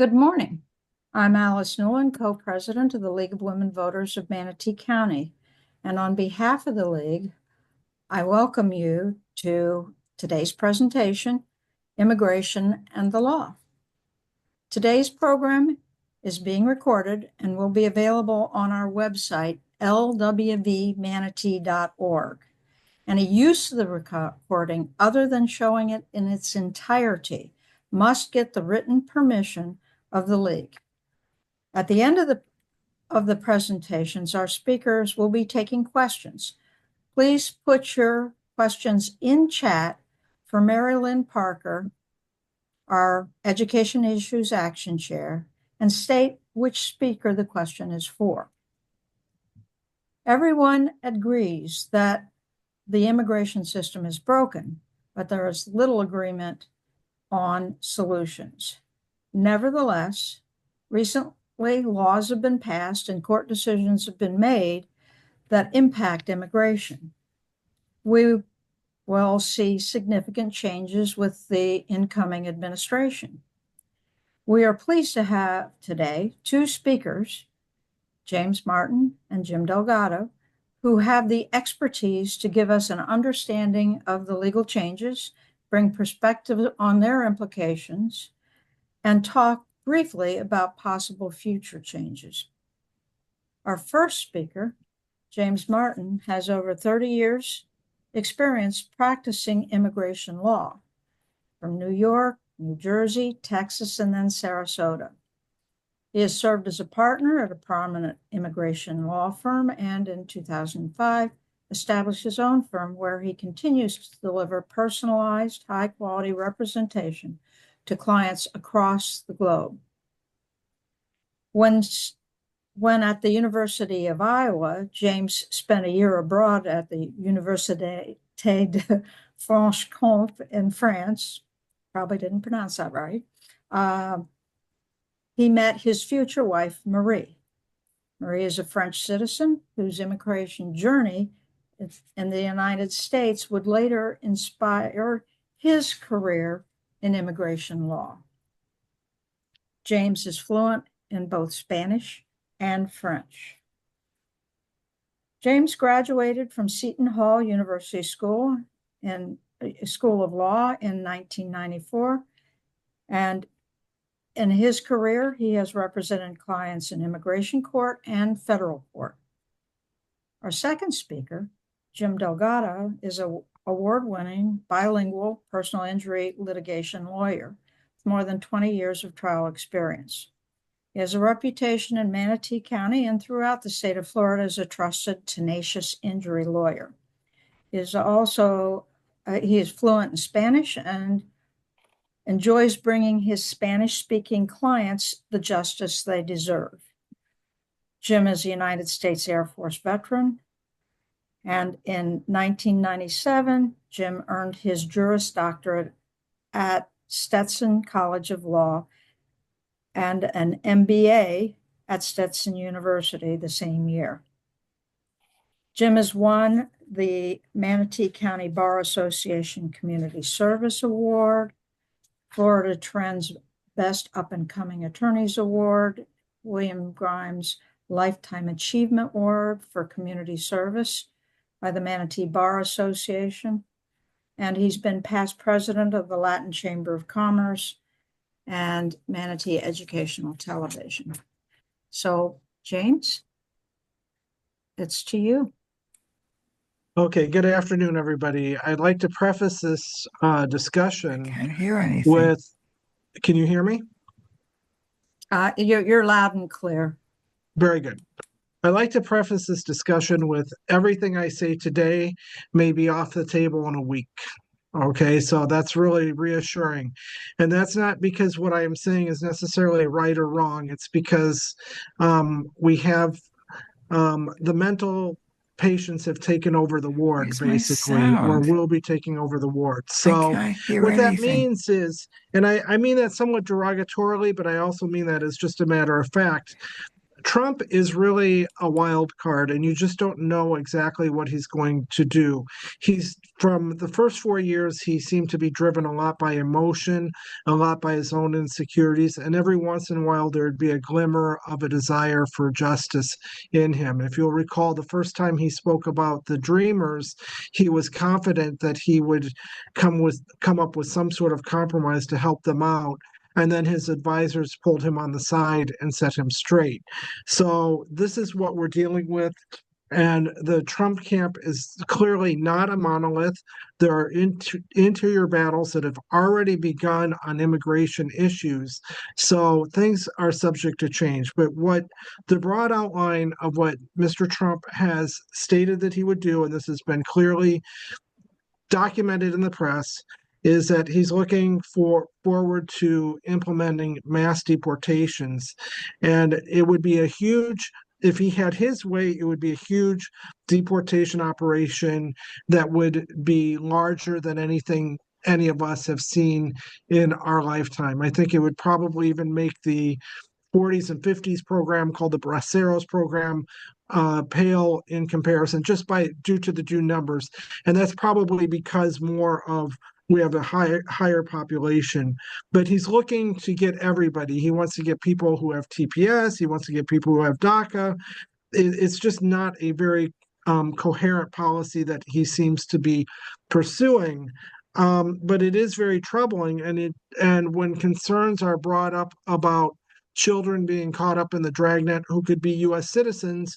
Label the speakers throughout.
Speaker 1: Good morning. I'm Alice Newland, co-president of the League of Women Voters of Manatee County. And on behalf of the League, I welcome you to today's presentation, Immigration and the Law. Today's program is being recorded and will be available on our website, lwvmanatee.org. Any use of the recording other than showing it in its entirety must get the written permission of the League. At the end of the presentations, our speakers will be taking questions. Please put your questions in chat for Mary Lynn Parker, our Education Issues Action Chair, and state which speaker the question is for. Everyone agrees that the immigration system is broken, but there is little agreement on solutions. Nevertheless, recently laws have been passed and court decisions have been made that impact immigration. We will see significant changes with the incoming administration. We are pleased to have today two speakers, James Martin and Jim Delgado, who have the expertise to give us an understanding of the legal changes, bring perspective on their implications, and talk briefly about possible future changes. Our first speaker, James Martin, has over 30 years experience practicing immigration law from New York, New Jersey, Texas, and then Sarasota. He has served as a partner at a prominent immigration law firm and in 2005 established his own firm where he continues to deliver personalized, high-quality representation to clients across the globe. When at the University of Iowa, James spent a year abroad at the Université de Franche-Comté in France. Probably didn't pronounce that right. He met his future wife, Marie. Marie is a French citizen whose immigration journey in the United States would later inspire his career in immigration law. James is fluent in both Spanish and French. James graduated from Seton Hall University School of Law in 1994, and in his career, he has represented clients in immigration court and federal court. Our second speaker, Jim Delgado, is an award-winning bilingual personal injury litigation lawyer with more than 20 years of trial experience. He has a reputation in Manatee County and throughout the state of Florida as a trusted, tenacious injury lawyer. He is fluent in Spanish and enjoys bringing his Spanish-speaking clients the justice they deserve. Jim is a United States Air Force veteran, and in 1997, Jim earned his Juris Doctorate at Stetson College of Law and an MBA at Stetson University the same year. Jim has won the Manatee County Bar Association Community Service Award, Florida Trends Best Up-and-Coming Attorneys Award, William Grimes Lifetime Achievement Award for Community Service by the Manatee Bar Association, and he's been past president of the Latin Chamber of Commerce and Manatee Educational Television. So, James, it's to you.
Speaker 2: Okay, good afternoon, everybody. I'd like to preface this discussion
Speaker 3: Can't hear anything.
Speaker 2: with, can you hear me?
Speaker 1: You're loud and clear.
Speaker 2: Very good. I'd like to preface this discussion with everything I say today may be off the table in a week. Okay, so that's really reassuring. And that's not because what I am saying is necessarily right or wrong. It's because we have the mental patients have taken over the ward, basically, or will be taking over the ward. So what that means is, and I mean that somewhat derogatorily, but I also mean that as just a matter of fact, Trump is really a wild card, and you just don't know exactly what he's going to do. He's from the first 4 years, he seemed to be driven a lot by emotion, a lot by his own insecurities, and every once in a while there'd be a glimmer of a desire for justice in him. If you'll recall, the first time he spoke about the Dreamers, he was confident that he would come up with some sort of compromise to help them out. And then his advisors pulled him on the side and set him straight. So this is what we're dealing with. And the Trump camp is clearly not a monolith. There are interior battles that have already begun on immigration issues. So things are subject to change. But what the broad outline of what Mr. Trump has stated that he would do, and this has been clearly documented in the press, is that he's looking forward to implementing mass deportations. And it would be a huge, if he had his way, it would be a huge deportation operation that would be larger than anything any of us have seen in our lifetime. I think it would probably even make the 40s and 50s program called the Braceros program pale in comparison, just by due to the due numbers. And that's probably because we have a higher population. But he's looking to get everybody. He wants to get people who have TPS. He wants to get people who have DACA. It's just not a very coherent policy that he seems to be pursuing. But it is very troubling, and when concerns are brought up about children being caught up in the dragnet who could be U.S. citizens,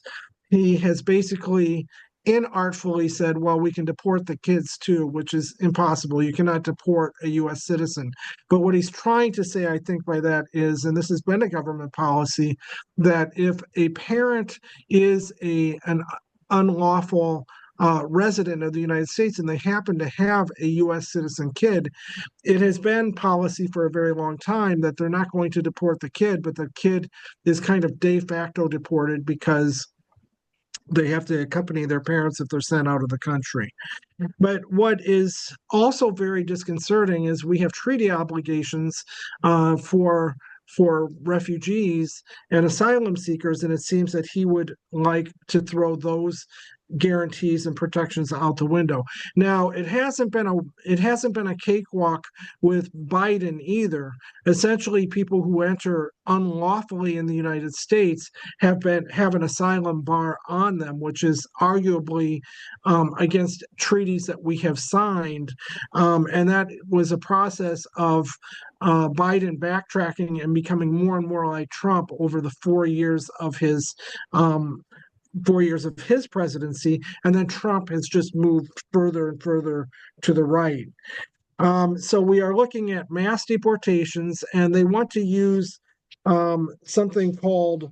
Speaker 2: he has basically inartfully said, well, we can deport the kids too, which is impossible. You cannot deport a U.S. citizen. But what he's trying to say, I think, by that is, and this has been a government policy, that if a parent is an unlawful resident of the United States and they happen to have a U.S. citizen kid, it has been policy for a very long time that they're not going to deport the kid, but the kid is kind of de facto deported because they have to accompany their parents if they're sent out of the country. But what is also very disconcerting is we have treaty obligations for refugees and asylum seekers, and it seems that he would like to throw those guarantees and protections out the window. Now, it hasn't been a cakewalk with Biden either. Essentially, people who enter unlawfully in the United States have an asylum bar on them, which is arguably against treaties that we have signed, and that was a process of Biden backtracking and becoming more and more like Trump over the 4 years of his 4 years of his presidency, and then Trump has just moved further and further to the right. So we are looking at mass deportations, and they want to use something called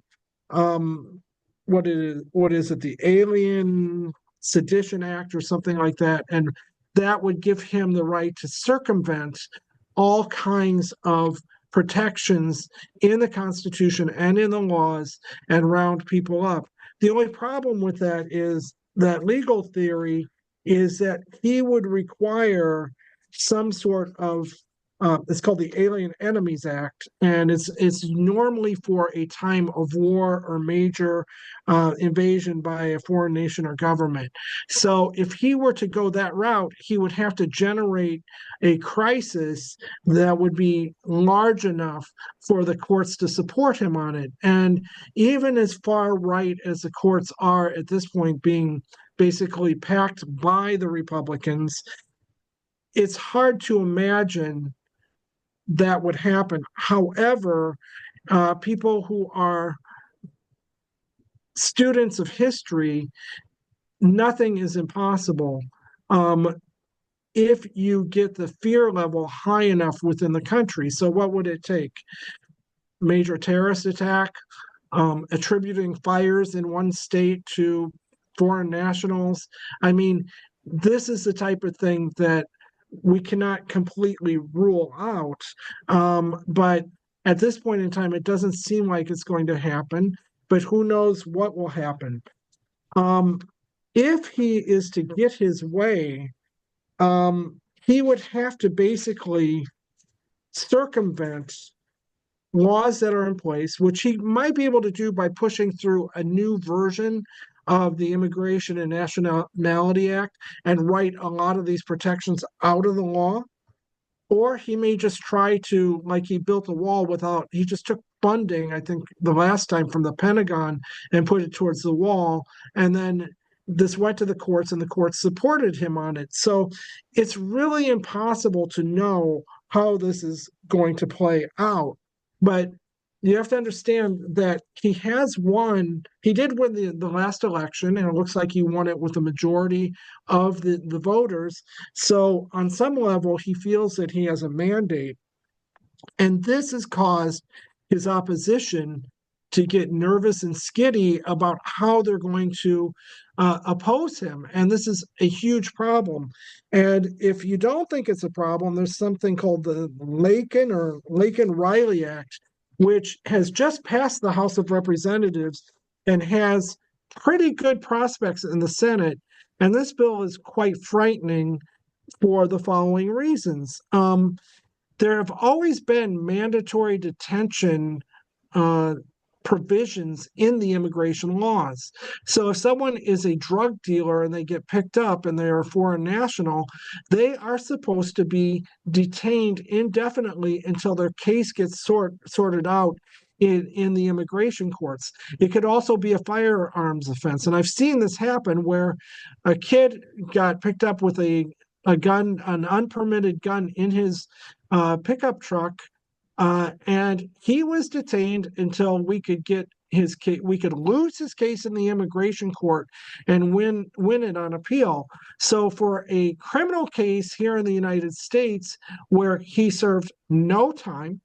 Speaker 2: what is it, the Alien Sedition Act or something like that, and that would give him the right to circumvent all kinds of protections in the Constitution and in the laws and round people up. The only problem with that is that legal theory is that he would require some sort of it's called the Alien Enemies Act, and it's normally for a time of war or major invasion by a foreign nation or government. So if he were to go that route, he would have to generate a crisis that would be large enough for the courts to support him on it. And even as far right as the courts are at this point, being basically packed by the Republicans, it's hard to imagine that would happen. However, people who are students of history, nothing is impossible if you get the fear level high enough within the country. So what would it take? Major terrorist attack, attributing fires in one state to foreign nationals. I mean, this is the type of thing that we cannot completely rule out. But at this point in time, it doesn't seem like it's going to happen, but who knows what will happen. If he is to get his way, he would have to basically circumvent laws that are in place, which he might be able to do by pushing through a new version of the Immigration and Nationality Act and write a lot of these protections out of the law. Or he may just try to, like he built a wall without, he just took funding, I think the last time from the Pentagon and put it towards the wall. And then this went to the courts and the courts supported him on it. So it's really impossible to know how this is going to play out. But you have to understand that he has won, he did win the last election, and it looks like he won it with a majority of the voters. So on some level, he feels that he has a mandate. And this has caused his opposition to get nervous and skitty about how they're going to oppose him. And this is a huge problem. And if you don't think it's a problem, there's something called the Laken-Riley Act, which has just passed the House of Representatives and has pretty good prospects in the Senate. And this bill is quite frightening for the following reasons. There have always been mandatory detention provisions in the immigration laws. So if someone is a drug dealer and they get picked up and they are a foreign national, they are supposed to be detained indefinitely until their case gets sorted out in the immigration courts. It could also be a firearms offense. And I've seen this happen where a kid got picked up with a gun, an unpermitted gun in his pickup truck, and he was detained until we could get his case. We could lose his case in the immigration court and win it on appeal. So for a criminal case here in the United States where he served no time,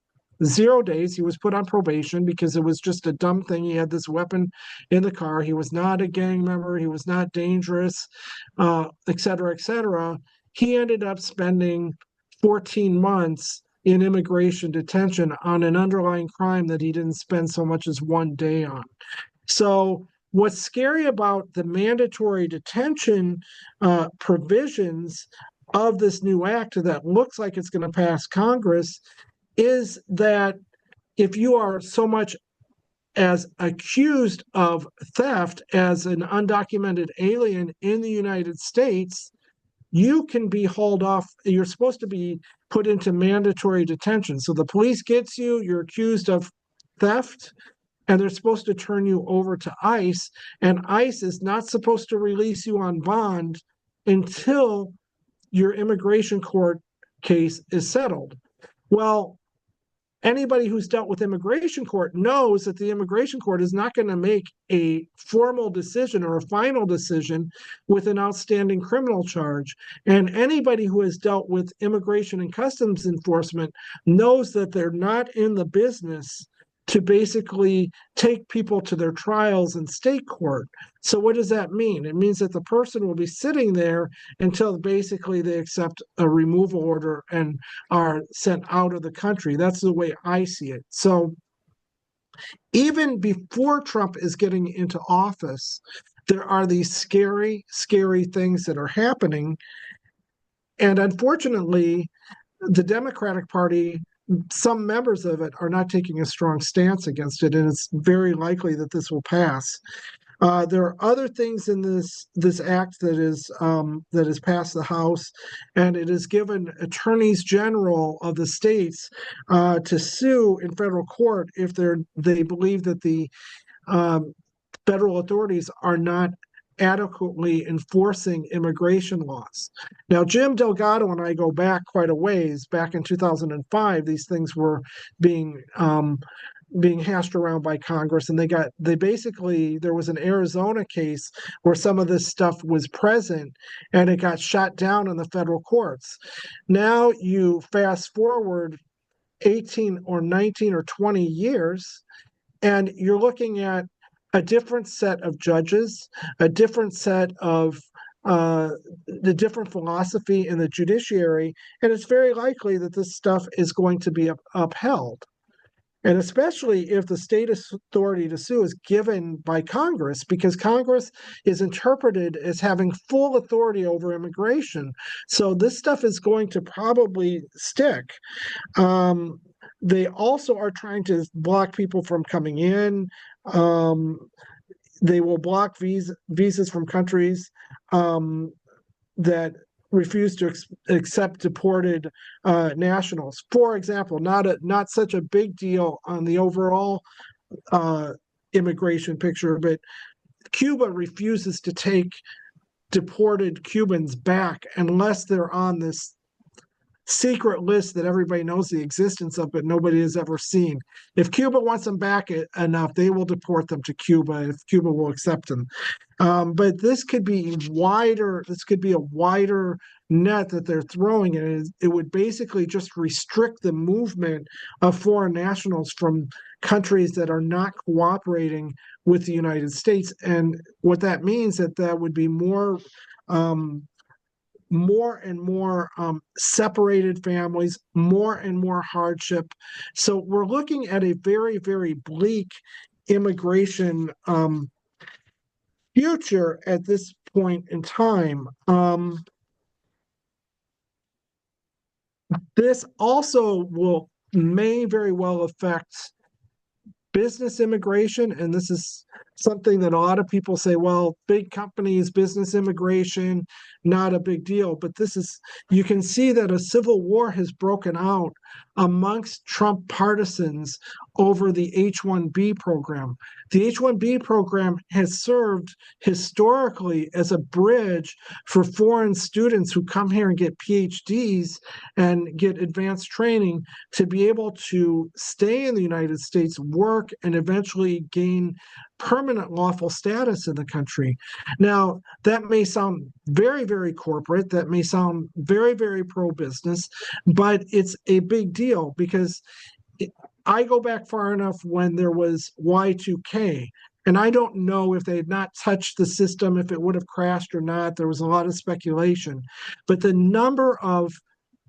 Speaker 2: 0 days, he was put on probation because it was just a dumb thing. He had this weapon in the car. He was not a gang member. He was not dangerous, et cetera, et cetera. He ended up spending 14 months in immigration detention on an underlying crime that he didn't spend so much as 1 day on. So what's scary about the mandatory detention provisions of this new act that looks like it's going to pass Congress is that if you are so much as accused of theft as an undocumented alien in the United States, you can be hauled off. You're supposed to be put into mandatory detention. So the police gets you, you're accused of theft, and they're supposed to turn you over to ICE. And ICE is not supposed to release you on bond until your immigration court case is settled. Well, anybody who's dealt with immigration court knows that the immigration court is not going to make a formal decision or a final decision with an outstanding criminal charge. And anybody who has dealt with immigration and customs enforcement knows that they're not in the business to basically take people to their trials in state court. So what does that mean? It means that the person will be sitting there until basically they accept a removal order and are sent out of the country. That's the way I see it. So even before Trump is getting into office, there are these scary, scary things that are happening. And unfortunately, the Democratic Party, some members of it are not taking a strong stance against it, and it's very likely that this will pass. There are other things in this act that has passed the House, and it has given attorneys general of the states to sue in federal court if they believe that the federal authorities are not adequately enforcing immigration laws. Now, Jim Delgado and I go back quite a ways. Back in 2005, these things were being hashed around by Congress, and there was an Arizona case where some of this stuff was present and it got shot down in the federal courts. Now you fast forward 18 or 19 or 20 years, and you're looking at a different set of judges, a different set of the different philosophy in the judiciary, and it's very likely that this stuff is going to be upheld. And especially if the state authority to sue is given by Congress, because Congress is interpreted as having full authority over immigration. So this stuff is going to probably stick. They also are trying to block people from coming in. They will block visas from countries that refuse to accept deported nationals. For example, not such a big deal on the overall immigration picture, but Cuba refuses to take deported Cubans back unless they're on this secret list that everybody knows the existence of, but nobody has ever seen. If Cuba wants them back enough, they will deport them to Cuba if Cuba will accept them. But this could be wider. This could be a wider net that they're throwing, and it would basically just restrict the movement of foreign nationals from countries that are not cooperating with the United States. And what that means that would be more and more separated families, more and more hardship. So we're looking at a very, very bleak immigration future at this point in time. This also may very well affect business immigration, and this is something that a lot of people say, well, big companies, business immigration, not a big deal. But you can see that a civil war has broken out amongst Trump partisans over the H-1B program. The H-1B program has served historically as a bridge for foreign students who come here and get PhDs and get advanced training to be able to stay in the United States, work, and eventually gain permanent lawful status in the country. Now, that may sound very, very corporate, that may sound very, very pro-business, but it's a big deal because I go back far enough when there was Y2K, and I don't know if they had not touched the system, if it would have crashed or not. There was a lot of speculation. But the number of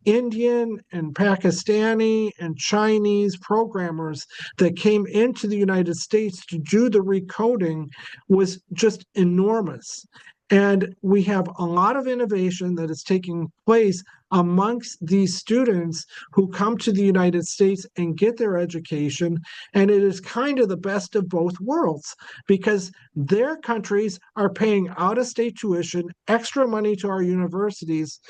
Speaker 2: Indian and Pakistani and Chinese programmers that came into the United States to do the recoding was just enormous. And we have a lot of innovation that is taking place amongst these students who come to the United States and get their education. And it is kind of the best of both worlds because their countries are paying out-of-state tuition, extra money to our universities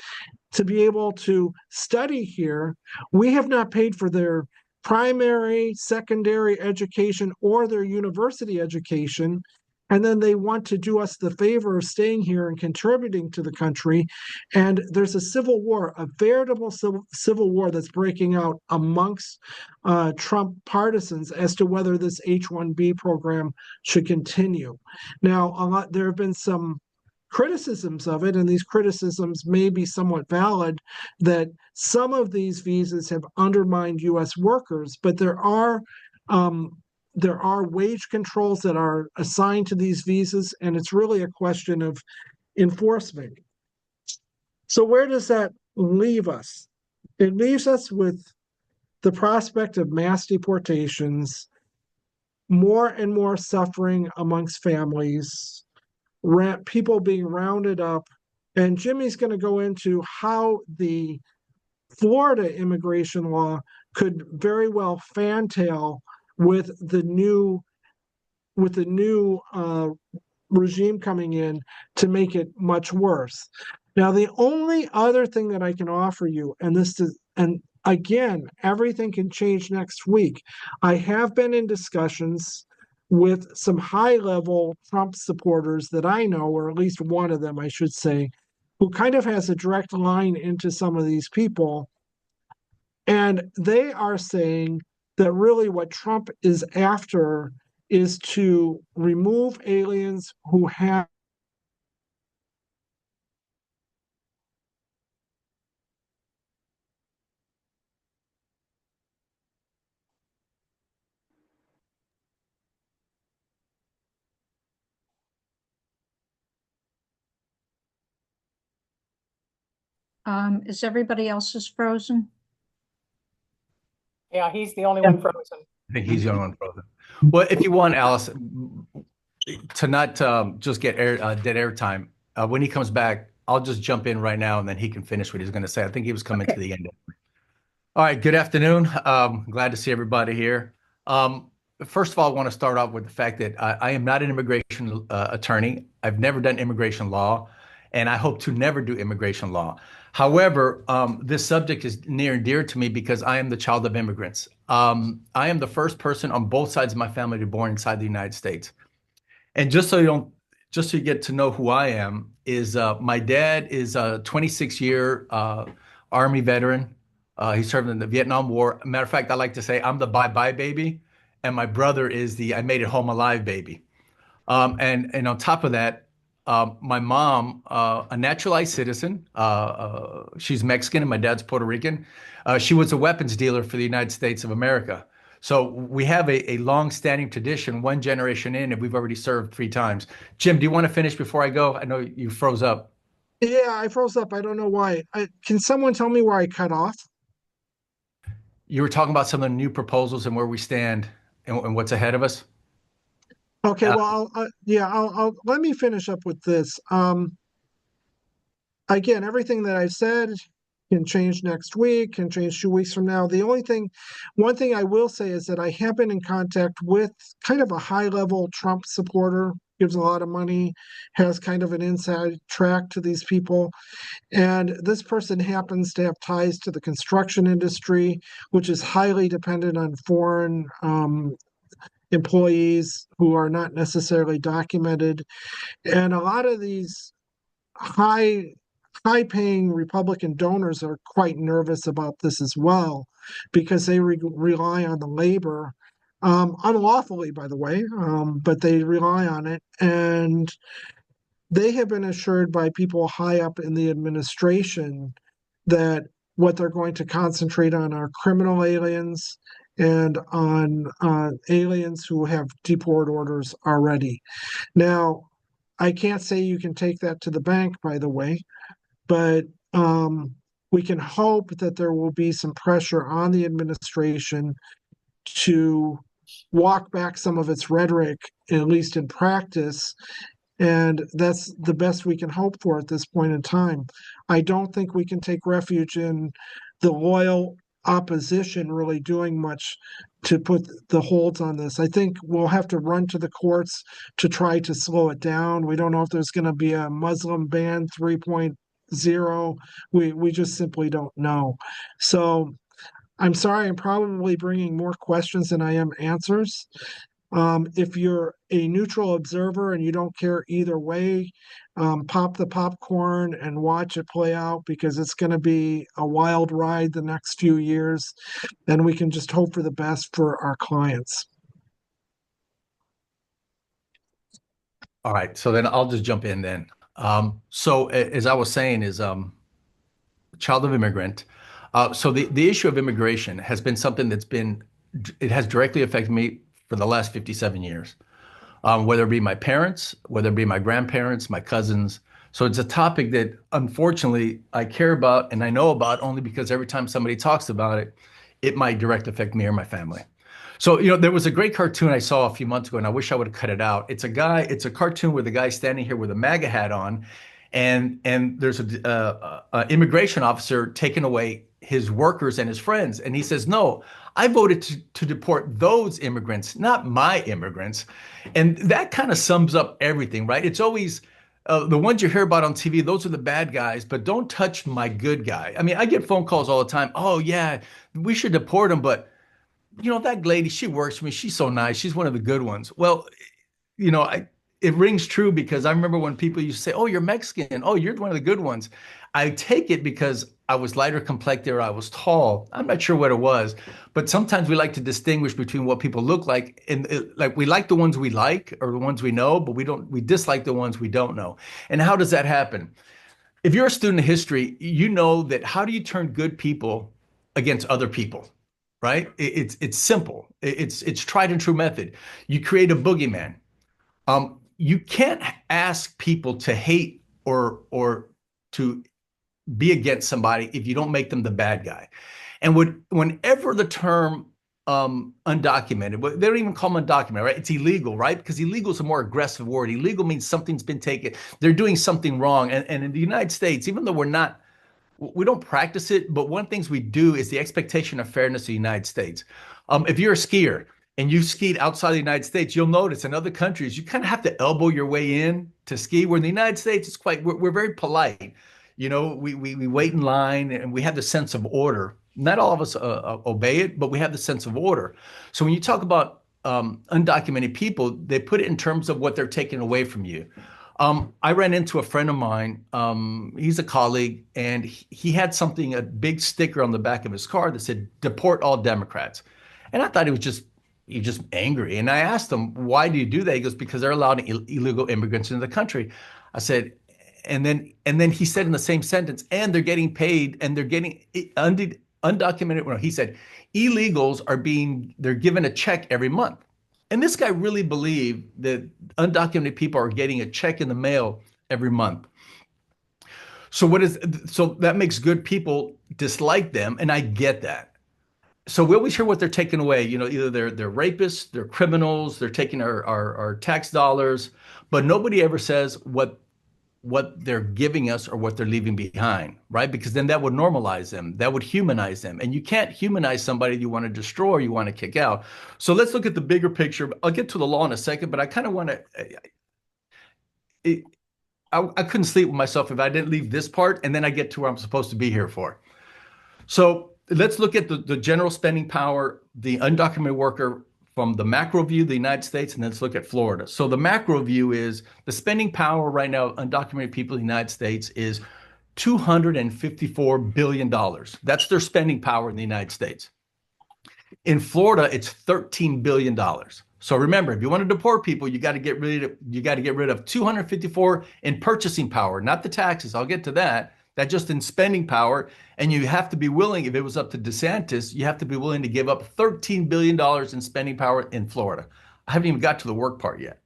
Speaker 2: to be able to study here. We have not paid for their primary, secondary education or their university education. And then they want to do us the favor of staying here and contributing to the country. And there's a civil war, a veritable civil war that's breaking out amongst Trump partisans as to whether this H-1B program should continue. Now, there have been some criticisms of it, and these criticisms may be somewhat valid, that some of these visas have undermined U.S. workers, but there are wage controls that are assigned to these visas, and it's really a question of enforcement. So where does that leave us? It leaves us with the prospect of mass deportations, more and more suffering amongst families, people being rounded up. And Jimmy's going to go into how the Florida immigration law could very well fantail with the new regime coming in to make it much worse. Now, the only other thing that I can offer you, and again, everything can change next week. I have been in discussions with some high-level Trump supporters that I know, or at least one of them, I should say, who kind of has a direct line into some of these people. And they are saying that really what Trump is after is to remove aliens who have
Speaker 1: Is everybody else's frozen?
Speaker 3: Yeah, he's the only one frozen.
Speaker 4: I think he's the only one frozen. Well, if you want, Alice, to not just get dead air time, when he comes back, I'll just jump in right now and then he can finish what he's going to say. I think he was coming to the end. All right, good afternoon. Glad to see everybody here. Um, First of all, I want to start off with the fact that I am not an immigration attorney. I've never done immigration law, and I hope to never do immigration law. However, this subject is near and dear to me because I am the child of immigrants. I am the first person on both sides of my family to be born inside the United States. And just so you get to know who I am, is my dad is a 26-year Army veteran. He served in the Vietnam War. Matter of fact, I like to say I'm the bye-bye baby, and my brother is the I made it home alive baby. And on top of that, my mom, a naturalized citizen, she's Mexican and my dad's Puerto Rican. She was a weapons dealer for the United States of America. So we have a long-standing tradition, one generation in, and we've already served 3 times. Jim, do you want to finish before I go? I know you froze up.
Speaker 2: Yeah, I froze up. I don't know why. Can someone tell me where I cut off?
Speaker 4: You were talking about some of the new proposals and where we stand and what's ahead of us.
Speaker 2: Okay,
Speaker 4: Uh,
Speaker 2: well, I'll let me finish up with this. Again, everything that I've said can change next week, can change 2 weeks from now. One thing I will say is that I have been in contact with kind of a high-level Trump supporter, gives a lot of money, has kind of an inside track to these people. And this person happens to have ties to the construction industry, which is highly dependent on foreign employees who are not necessarily documented. And a lot of these high high paying Republican donors are quite nervous about this as well because they rely on the labor unlawfully, by the way, but they rely on it. And they have been assured by people high up in the administration that what they're going to concentrate on are criminal aliens and on aliens who have deport orders already. Now, I can't say you can take that to the bank, by the way, but we can hope that there will be some pressure on the administration to walk back some of its rhetoric, at least in practice. And that's the best we can hope for at this point in time. I don't think we can take refuge in the loyal opposition really doing much to put the holds on this. I think we'll have to run to the courts to try to slow it down. We don't know if there's going to be a Muslim ban 3.0. We just simply don't know. So I'm sorry, I'm probably bringing more questions than I am answers. If you're a neutral observer and you don't care either way, pop the popcorn and watch it play out because it's going to be a wild ride the next few years. And we can just hope for the best for our clients.
Speaker 4: all right, so then I'll just jump in then. As I was saying, is child of immigrant. So the issue of immigration has been something it has directly affected me for the last 57 years, whether it be my parents, whether it be my grandparents, my cousins. So it's a topic that unfortunately I care about and I know about only because every time somebody talks about it, it might direct affect me or my family. So, there was a great cartoon I saw a few months ago, and I wish I would have cut it out. It's a cartoon with a guy standing here with a MAGA hat on, and there's a immigration officer taking away his workers and his friends, and he says, "No, I voted to deport those immigrants, not my immigrants," and that kind of sums up everything, right? It's always the ones you hear about on TV; those are the bad guys, but don't touch my good guy. I mean, I get phone calls all the time. Oh yeah, we should deport them, but that lady, she works for me. She's so nice. She's one of the good ones. Well, it rings true because I remember when people used to say, "Oh, you're Mexican. Oh, you're one of the good ones." I take it because I was lighter complected or I was tall. I'm not sure what it was, but sometimes we like to distinguish between what people look like, and like we like the ones we like or the ones we know, but we dislike the ones we don't know. And how does that happen? If you're a student of history, you know that how do you turn good people against other people? Right? It's simple. It's tried and true method. You create a boogeyman. You can't ask people to hate or to be against somebody if you don't make them the bad guy. And whenever the term undocumented, they don't even call them undocumented, right? It's illegal, right? Because illegal is a more aggressive word. Illegal means something's been taken. They're doing something wrong. And in the United States, even though we're not we don't practice it, but one of the things we do is the expectation of fairness of the United States. If you're a skier and you've skied outside the United States, you'll notice in other countries, you kind of have to elbow your way in to ski, where in the United States, we're very polite. You know, we wait in line and we have the sense of order. Not all of us obey it, but we have the sense of order. So when you talk about undocumented people, they put it in terms of what they're taking away from you. I ran into a friend of mine. He's a colleague, and he had a big sticker on the back of his car that said, "Deport all Democrats." And I thought he was just angry. And I asked him, "Why do you do that?" He goes, "Because they're allowing illegal immigrants into the country." I said, and then he said in the same sentence, "And they're getting paid, and they're getting undocumented." Well, he said, "Illegals they're given a check every month." And this guy really believed that undocumented people are getting a check in the mail every month. So that makes good people dislike them, and I get that. So we always hear what they're taking away. You know, either they're rapists, they're criminals, they're taking our tax dollars, but nobody ever says what they're giving us or what they're leaving behind, right? Because then that would normalize them, that would humanize them. And you can't humanize somebody you want to destroy, you want to kick out. So let's look at the bigger picture. I'll get to the law in a second, but I kind of want to, I couldn't sleep with myself if I didn't leave this part, and then I get to where I'm supposed to be here for. So let's look at the general spending power, the undocumented worker, from the macro view, the United States, and then let's look at Florida. So the macro view is the spending power right now, undocumented people in the United States, is $254 billion. That's their spending power in the United States. In Florida, it's $13 billion. So remember, if you want to deport people, you got to get rid of 254 in purchasing power, not the taxes. I'll get to that. That's just in spending power. And you have to be willing, if it was up to DeSantis, you have to be willing to give up $13 billion in spending power in Florida. I haven't even got to the work part yet.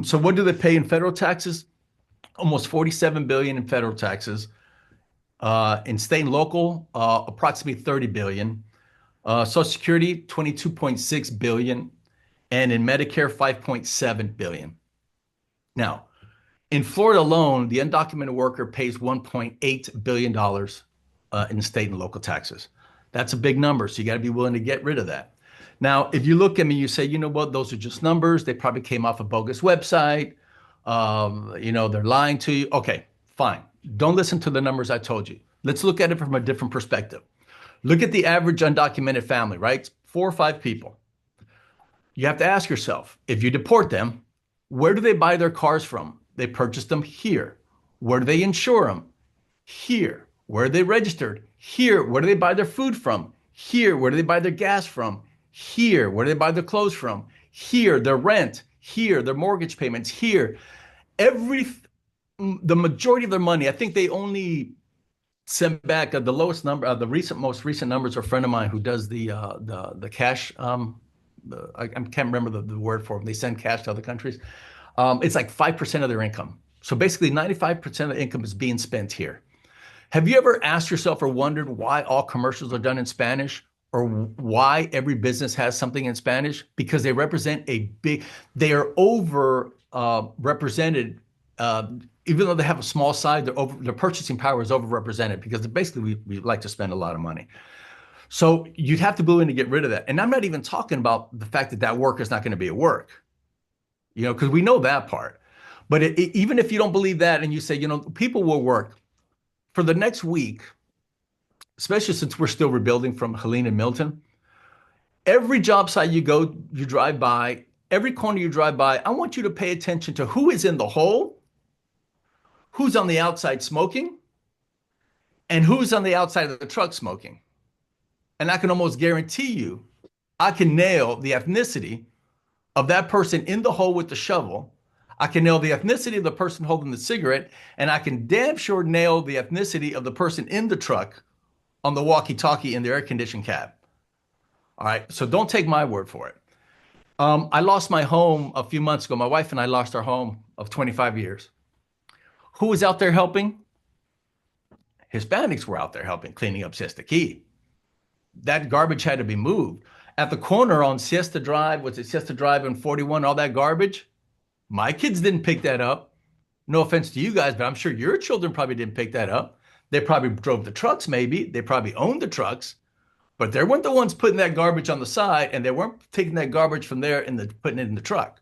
Speaker 4: So what do they pay in federal taxes? Almost $47 billion in federal taxes. In state and local, approximately $30 billion. Social Security, $22.6 billion. And in Medicare, $5.7 billion. Now, in Florida alone, the undocumented worker pays $1.8 billion in state and local taxes. That's a big number, so you got to be willing to get rid of that. Now, if you look at me, you say, you know what, those are just numbers. They probably came off a bogus website. They're lying to you. Okay, fine. Don't listen to the numbers I told you. Let's look at it from a different perspective. Look at the average undocumented family, right? 4 or 5 people. You have to ask yourself, if you deport them, where do they buy their cars from? They purchase them here. Where do they insure them? Here. Where are they registered? Here. Where do they buy their food from? Here. Where do they buy their gas from? Here. Where do they buy their clothes from? Here. Their rent. Here. Their mortgage payments. Here. The majority of their money, I think they only send back the lowest number. The most recent numbers are a friend of mine who does the cash. I can't remember the word for them. They send cash to other countries. It's like 5% of their income. So basically 95% of the income is being spent here. Have you ever asked yourself or wondered why all commercials are done in Spanish, or why every business has something in Spanish? Because they represent they are over represented, even though they have a small side, their purchasing power is overrepresented, because basically we like to spend a lot of money. So you'd have to be willing to get rid of that. And I'm not even talking about the fact that work is not going to be at work. Because we know that part. But even if you don't believe that, and you say, people will work for the next week, especially since we're still rebuilding from Helene and Milton, every job site you drive by, every corner you drive by, I want you to pay attention to who is in the hole, who's on the outside smoking, and who's on the outside of the truck smoking. And I can almost guarantee you, I can nail the ethnicity of that person in the hole with the shovel. I can nail the ethnicity of the person holding the cigarette, and I can damn sure nail the ethnicity of the person in the truck on the walkie-talkie in the air-conditioned cab. All right, so don't take my word for it. I lost my home a few months ago. My wife and I lost our home of 25 years. Who was out there helping? Hispanics were out there helping, cleaning up Siesta Key. That garbage had to be moved. At the corner on Siesta Drive, Siesta Drive and 41, all that garbage, my kids didn't pick that up. No offense to you guys, but I'm sure your children probably didn't pick that up. They probably drove the trucks, maybe. They probably owned the trucks, but they weren't the ones putting that garbage on the side, and they weren't taking that garbage from there and putting it in the truck.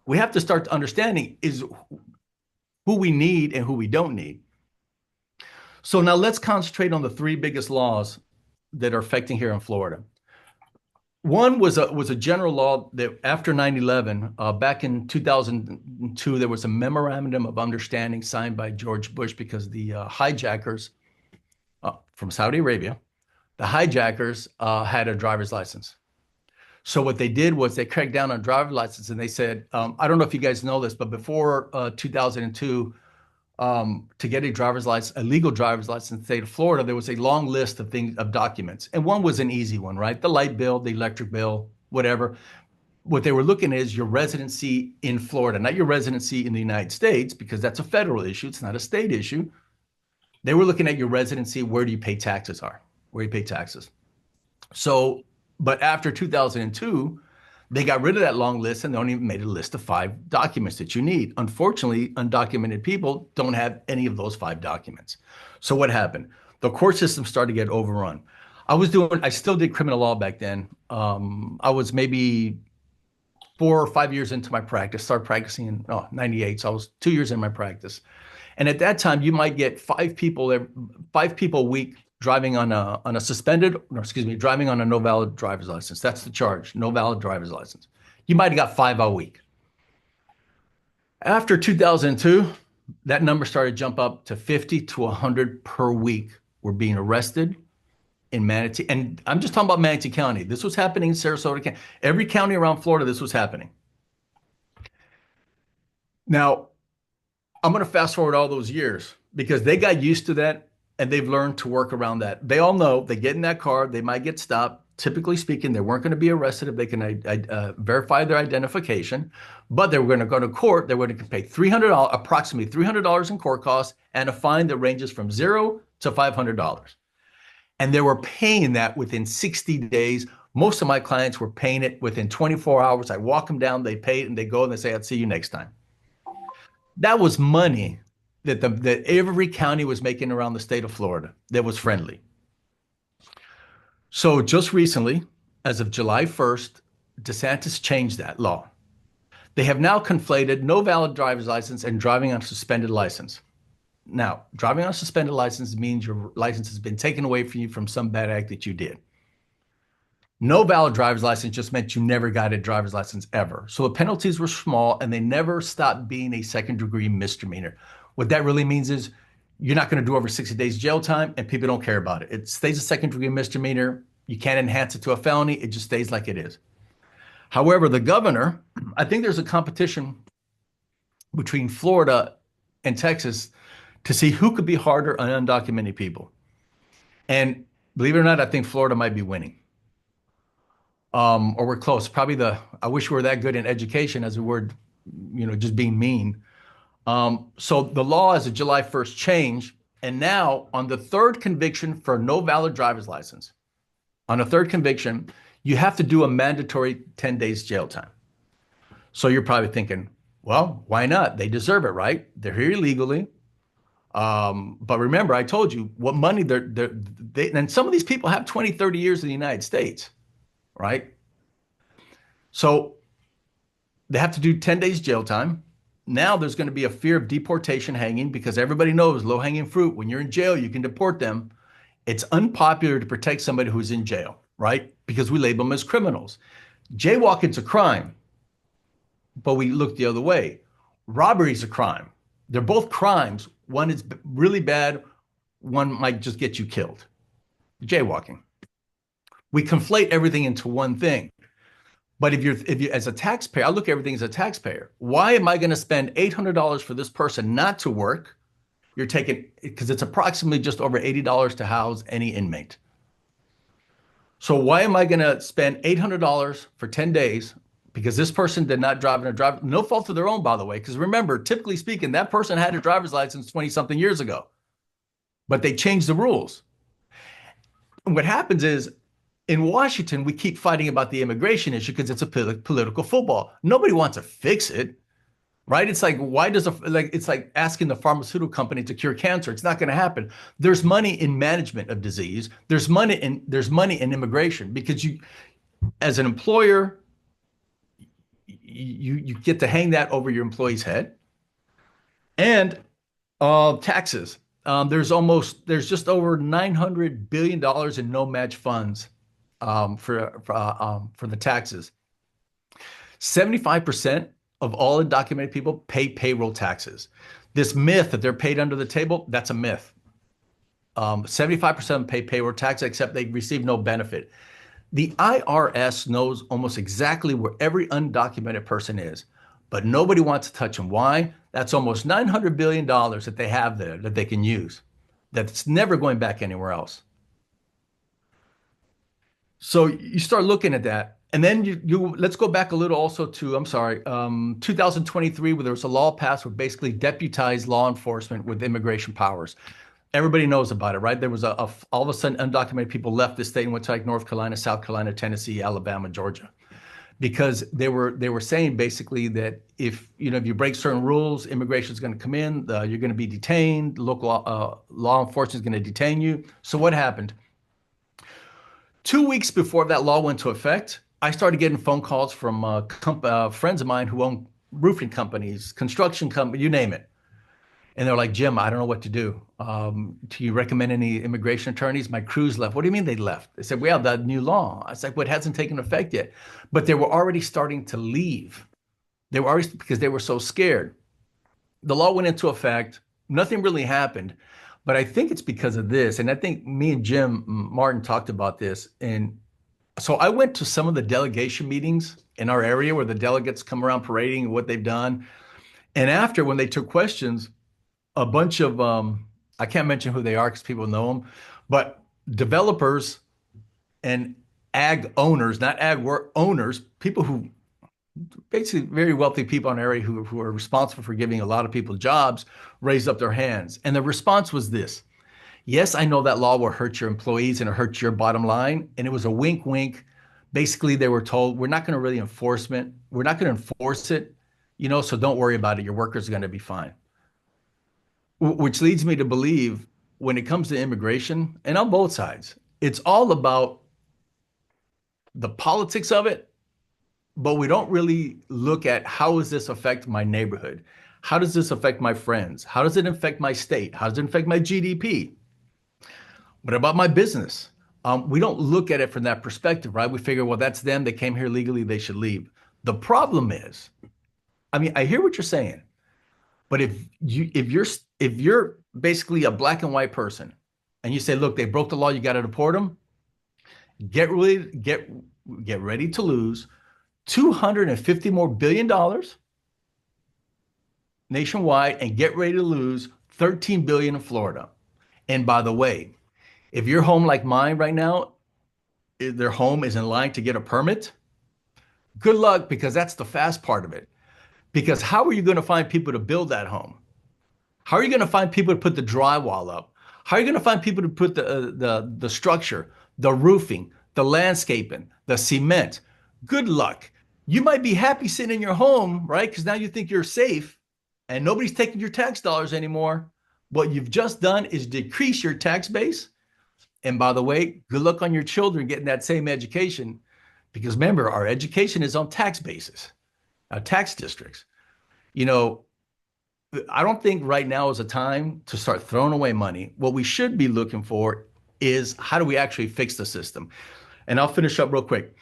Speaker 4: We have to start understanding is who we need and who we don't need. So now let's concentrate on the three biggest laws that are affecting here in Florida. One was a general law that after 9/11, back in 2002, there was a memorandum of understanding signed by George Bush because the hijackers from Saudi Arabia, the hijackers had a driver's license. So what they did was they cracked down on driver's license, and they said, I don't know if you guys know this, but before 2002, to get a driver's license, a legal driver's license in the state of Florida, there was a long list of things, of documents. And one was an easy one, right? The light bill, the electric bill, whatever. What they were looking at is your residency in Florida, not your residency in the United States, because that's a federal issue. It's not a state issue. They were looking at your residency, where do you pay taxes are, where you pay taxes. So, but after 2002, they got rid of that long list and they only made a list of 5 documents that you need. Unfortunately, undocumented people don't have any of those 5 documents. So what happened? The court system started to get overrun. I still did criminal law back then. I was maybe 4 or 5 years into my practice, started practicing in 98. So I was 2 years in my practice. And at that time, you might get 5 people a week driving on a driving on a no valid driver's license. That's the charge, no valid driver's license. You might have got 5 a week. After 2002, that number started to jump up to 50 to 100 per week were being arrested in Manatee. And I'm just talking about Manatee County. This was happening in Sarasota County. Every county around Florida, this was happening. Now, I'm going to fast forward all those years because they got used to that and they've learned to work around that. They all know they get in that car, they might get stopped. Typically speaking, they weren't going to be arrested if they can verify their identification, but they were going to go to court. They were going to pay approximately $300 in court costs and a fine that ranges from $0 to $500. And they were paying that within 60 days. Most of my clients were paying it within 24 hours. I walk them down, they pay it, and they go and they say, I'll see you next time. That was money that every county was making around the state of Florida that was friendly. So just recently, as of July 1st, DeSantis changed that law. They have now conflated no valid driver's license and driving on a suspended license. Now, driving on a suspended license means your license has been taken away from you from some bad act that you did. No valid driver's license just meant you never got a driver's license ever. So the penalties were small and they never stopped being a second-degree misdemeanor. What that really means is you're not going to do over 60 days jail time and people don't care about it. It stays a second-degree misdemeanor. You can't enhance it to a felony. It just stays like it is. However, the governor, I think there's a competition between Florida and Texas to see who could be harder on undocumented people. And believe it or not, I think Florida might be winning. Or we're close. I wish we were that good in education as we were, just being mean. So the law as of July 1st changed. And now on the 3rd conviction for no valid driver's license, on a 3rd conviction, you have to do a mandatory 10 days jail time. So you're probably thinking, well, why not? They deserve it, right? They're here illegally. But remember, I told you what money and some of these people have 20, 30 years in the United States, right? So they have to do 10 days jail time. Now there's going to be a fear of deportation hanging because everybody knows low-hanging fruit. When you're in jail, you can deport them. It's unpopular to protect somebody who's in jail, right? Because we label them as criminals. Jaywalking's a crime, but we look the other way. Robbery's a crime. They're both crimes. One is really bad. One might just get you killed. Jaywalking. We conflate everything into one thing. But if you as a taxpayer, I look at everything as a taxpayer. Why am I going to spend $800 for this person not to work? You're taking, because it's approximately just over $80 to house any inmate. So why am I going to spend $800 for 10 days? Because this person did not drive in a driver, no fault of their own, by the way. Because remember, typically speaking, that person had a driver's license 20-something years ago. But they changed the rules. And what happens is, in Washington, we keep fighting about the immigration issue because it's a political football. Nobody wants to fix it. right? It's like, why does it's like asking the pharmaceutical company to cure cancer. It's not going to happen. There's money in management of disease. There's money in immigration because you, as an employer, you get to hang that over your employee's head. And taxes. There's just over $900 billion in no match funds for the taxes. 75% of all undocumented people pay payroll taxes. This myth that they're paid under the table, that's a myth. 75% pay payroll tax, except they receive no benefit. The IRS knows almost exactly where every undocumented person is, but nobody wants to touch them. Why? That's almost $900 billion that they have there that they can use. That's never going back anywhere else. So you start looking at that, and then you let's go back a little also to, 2023, where there was a law passed which basically deputized law enforcement with immigration powers. Everybody knows about it, right? There was all of a sudden undocumented people left the state and went to like North Carolina, South Carolina, Tennessee, Alabama, Georgia, because they were saying basically that if you break certain rules, immigration is going to come in, you're going to be detained, local law enforcement is going to detain you. So what happened? 2 weeks before that law went into effect, I started getting phone calls from friends of mine who own roofing companies, construction companies, you name it. And they're like, Jim, I don't know what to do. Do you recommend any immigration attorneys? My crew's left. What do you mean they left? They said, we have that new law. I was like, well, it hasn't taken effect yet. But they were already starting to leave. They were already, because they were so scared. The law went into effect. Nothing really happened. But I think it's because of this. And I think me and Jim Martin talked about this. And so I went to some of the delegation meetings in our area where the delegates come around parading and what they've done. And after, when they took questions, a bunch of, I can't mention who they are because people know them, but developers and ag owners, not ag work owners, people who, basically very wealthy people in the area who are responsible for giving a lot of people jobs, raised up their hands. And the response was this: yes, I know that law will hurt your employees and it hurt your bottom line. And it was a wink, wink. Basically, they were told, we're not going to really enforce it. So don't worry about it. Your workers are going to be fine. Which leads me to believe when it comes to immigration, and on both sides, it's all about the politics of it, but we don't really look at how does this affect my neighborhood? How does this affect my friends? How does it affect my state? How does it affect my GDP? What about my business? We don't look at it from that perspective, right? We figure, well, that's them. They came here legally. They should leave. The problem is, I hear what you're saying. But if you're basically a black and white person and you say, look, they broke the law, you got to deport them, get ready to lose $250 more billion nationwide and get ready to lose $13 billion in Florida. And by the way, if your home like mine right now, their home is in line to get a permit, good luck, because that's the fast part of it. Because how are you going to find people to build that home? How are you going to find people to put the drywall up? How are you going to find people to put the structure, the roofing, the landscaping, the cement? Good luck. You might be happy sitting in your home, right? Because now you think you're safe and nobody's taking your tax dollars anymore. What you've just done is decrease your tax base. And by the way, good luck on your children getting that same education. Because remember, our education is on tax basis. Tax districts. I don't think right now is a time to start throwing away money. What we should be looking for is how do we actually fix the system? And I'll finish up real quick.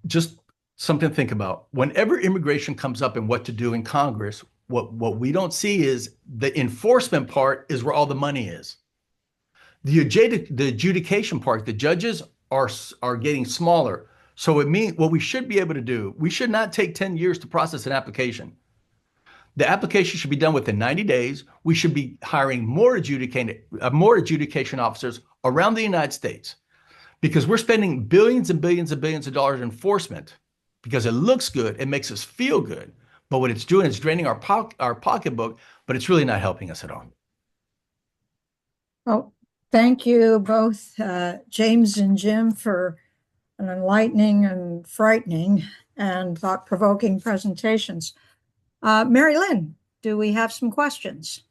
Speaker 4: Just something to think about. Whenever immigration comes up and what to do in Congress, what we don't see is the enforcement part is where all the money is. The adjudication part, the judges are getting smaller. So it means what we should be able to do, we should not take 10 years to process an application. The application should be done within 90 days. We should be hiring more adjudication officers around the United States, because we're spending billions and billions and billions of dollars in enforcement because it looks good, it makes us feel good. But what it's doing is draining our pocketbook, but it's really not helping us at all.
Speaker 1: Well, thank you both, James and Jim, for an enlightening and frightening and thought-provoking presentations. Mary Lynn, do we have some questions?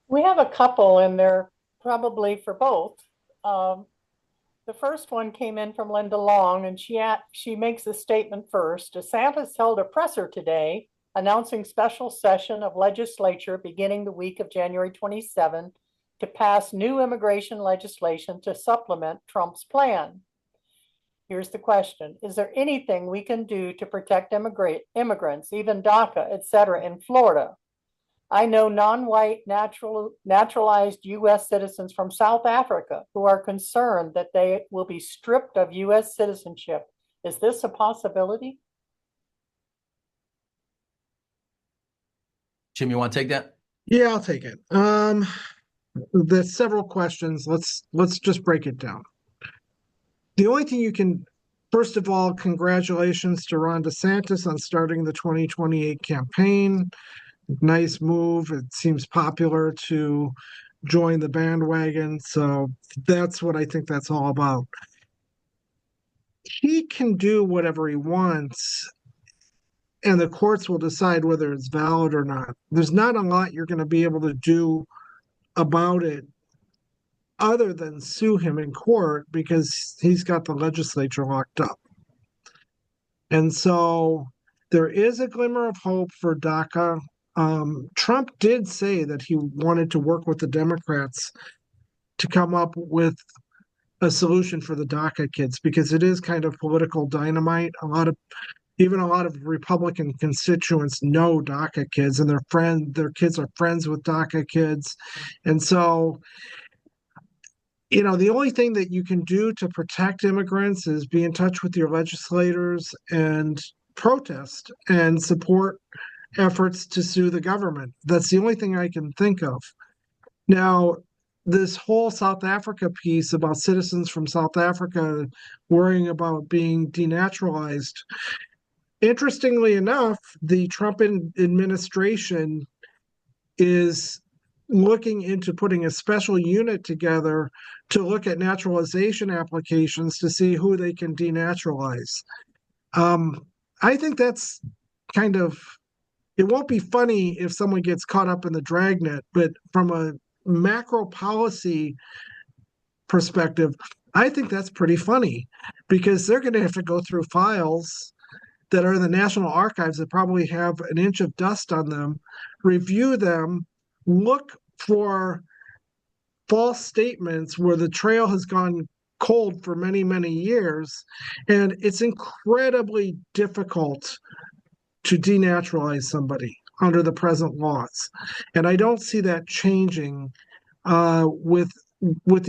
Speaker 3: We have a couple and they're probably for both. The first one came in from Linda Long, and she makes a statement first. DeSantis held a presser today announcing special session of legislature beginning the week of January 27 to pass new immigration legislation to supplement Trump's plan. Here's the question. Is there anything we can do to protect immigrants, even DACA, et cetera, in Florida? I know non-white naturalized U.S. citizens from South Africa who are concerned that they will be stripped of U.S. citizenship. Is this a possibility?
Speaker 4: Jim, you want to take that?
Speaker 2: Yeah, I'll take it. There's several questions. Let's just break it down. The only thing you can, first of all, congratulations to Ron DeSantis on starting the 2028 campaign. Nice move. It seems popular to join the bandwagon. So that's what I think that's all about. He can do whatever he wants, and the courts will decide whether it's valid or not. There's not a lot you're going to be able to do about it other than sue him in court because he's got the legislature locked up. And so there is a glimmer of hope for DACA. Trump did say that he wanted to work with the Democrats to come up with a solution for the DACA kids because it is kind of political dynamite. Even a lot of Republican constituents know DACA kids, and their kids are friends with DACA kids. And so, the only thing that you can do to protect immigrants is be in touch with your legislators and protest and support efforts to sue the government. That's the only thing I can think of. Now, this whole South Africa piece about citizens from South Africa worrying about being denaturalized, interestingly enough, the Trump administration is looking into putting a special unit together to look at naturalization applications to see who they can denaturalize. I think that's kind of, it won't be funny if someone gets caught up in the dragnet, but from a macro policy perspective, I think that's pretty funny because they're going to have to go through files that are in the National Archives that probably have an inch of dust on them, review them, look for false statements where the trail has gone cold for many, many years. And it's incredibly difficult to denaturalize somebody under the present laws. And I don't see that changing with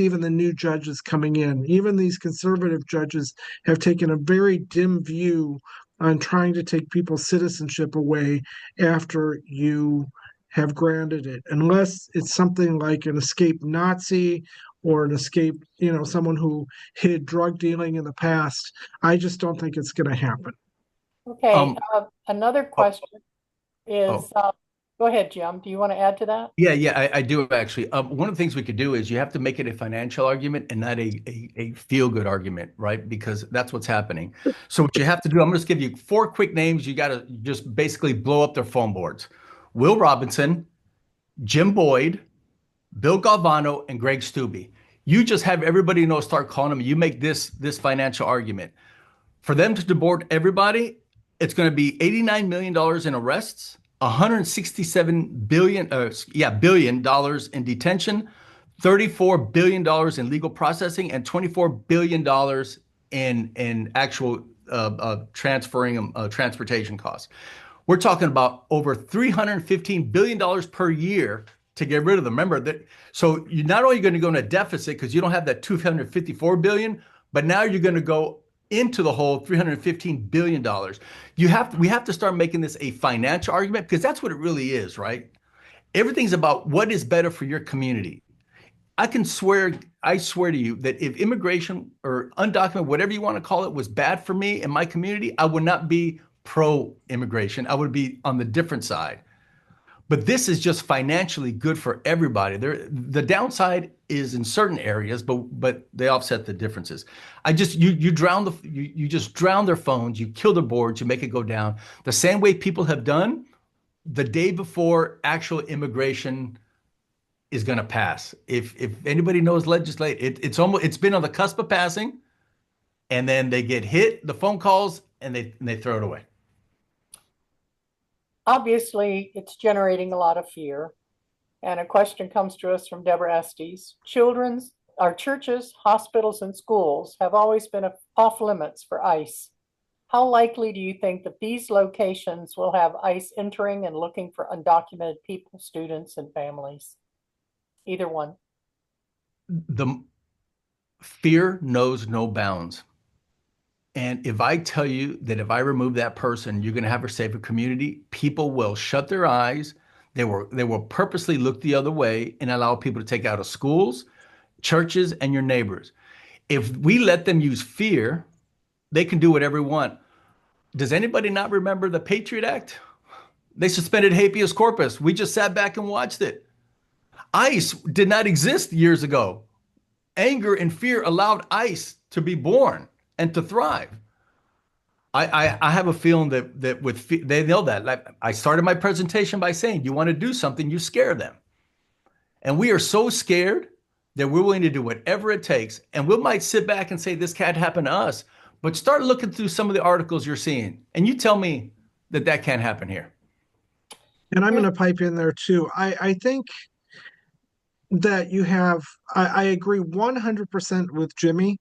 Speaker 2: even the new judges coming in. Even these conservative judges have taken a very dim view on trying to take people's citizenship away after you have granted it, unless it's something like an escaped Nazi or an escaped, someone who hid drug dealing in the past. I just don't think it's going to happen.
Speaker 3: Okay, another question is, go ahead, Jim. Do you want to add to that?
Speaker 4: Yeah, I do actually. One of the things we could do is you have to make it a financial argument and not a feel-good argument, right? Because that's what's happening. So what you have to do, I'm going to give you 4 quick names. You got to just basically blow up their phone boards. Will Robinson, Jim Boyd, Bill Galvano, and Greg Steube. You just have everybody start calling them. You make this financial argument. For them to deport everybody, it's going to be $89 million in arrests, $167 billion in detention, $34 billion in legal processing, and $24 billion in actual transportation costs. We're talking about over $315 billion per year to get rid of them. Remember that. So you're not only going to go in a deficit because you don't have that $254 billion, but now you're going to go into the whole $315 billion. We have to start making this a financial argument because that's what it really is, right? Everything's about what is better for your community. I swear to you that if immigration or undocumented, whatever you want to call it, was bad for me and my community, I would not be pro-immigration. I would be on the different side. But this is just financially good for everybody. The downside is in certain areas, but they offset the differences. You just drown their phones, you kill their boards, you make it go down. The same way people have done the day before actual immigration is going to pass. If anybody knows legislate, it's been on the cusp of passing, and then they get hit, the phone calls, and they throw it away.
Speaker 3: Obviously, it's generating a lot of fear. And a question comes to us from Deborah Estes. Our churches, hospitals, and schools have always been off limits for ICE. How likely do you think that these locations will have ICE entering and looking for undocumented people, students, and families? Either one.
Speaker 4: The fear knows no bounds. And if I tell you that if I remove that person, you're going to have a safer community, people will shut their eyes. They will purposely look the other way and allow people to take out of schools, churches, and your neighbors. If we let them use fear, they can do whatever they want. Does anybody not remember the Patriot Act? They suspended habeas corpus. We just sat back and watched it. ICE did not exist years ago. Anger and fear allowed ICE to be born and to thrive. I have a feeling that they know that. Like, I started my presentation by saying, you want to do something, you scare them. And we are so scared that we're willing to do whatever it takes. And we might sit back and say, this can't happen to us. But start looking through some of the articles you're seeing, and you tell me that can't happen here.
Speaker 2: And I'm going to pipe in there too. I think that I agree 100% with Jimmy.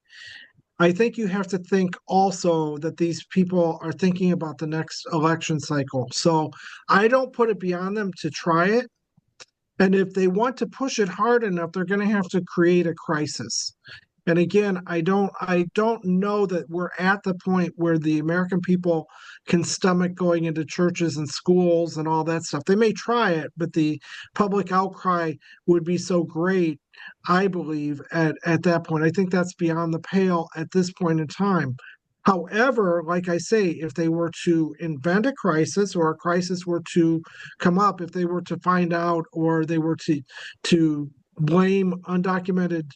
Speaker 2: I think you have to think also that these people are thinking about the next election cycle. So I don't put it beyond them to try it. And if they want to push it hard enough, they're going to have to create a crisis. And again, I don't know that we're at the point where the American people can stomach going into churches and schools and all that stuff. They may try it, but the public outcry would be so great, I believe, at that point. I think that's beyond the pale at this point in time. However, like I say, if they were to invent a crisis or a crisis were to come up, if they were to find out or they were to blame undocumented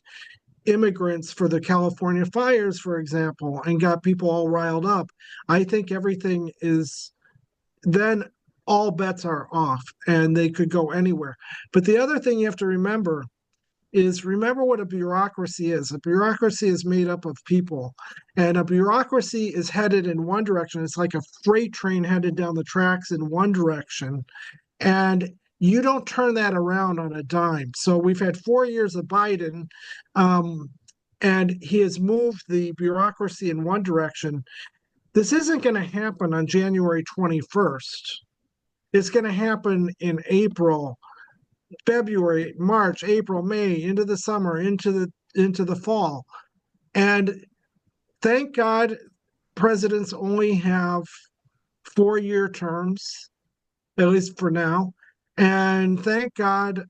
Speaker 2: immigrants for the California fires, for example, and got people all riled up, I think everything is then all bets are off and they could go anywhere. But the other thing you have to remember what a bureaucracy is. A bureaucracy is made up of people, and a bureaucracy is headed in one direction. It's like a freight train headed down the tracks in one direction. And you don't turn that around on a dime. So we've had 4 years of Biden, and he has moved the bureaucracy in one direction. This isn't going to happen on January 21st. It's going to happen in April, February, March, April, May, into the summer, into the fall. And thank God presidents only have 4-year terms, at least for now. And thank God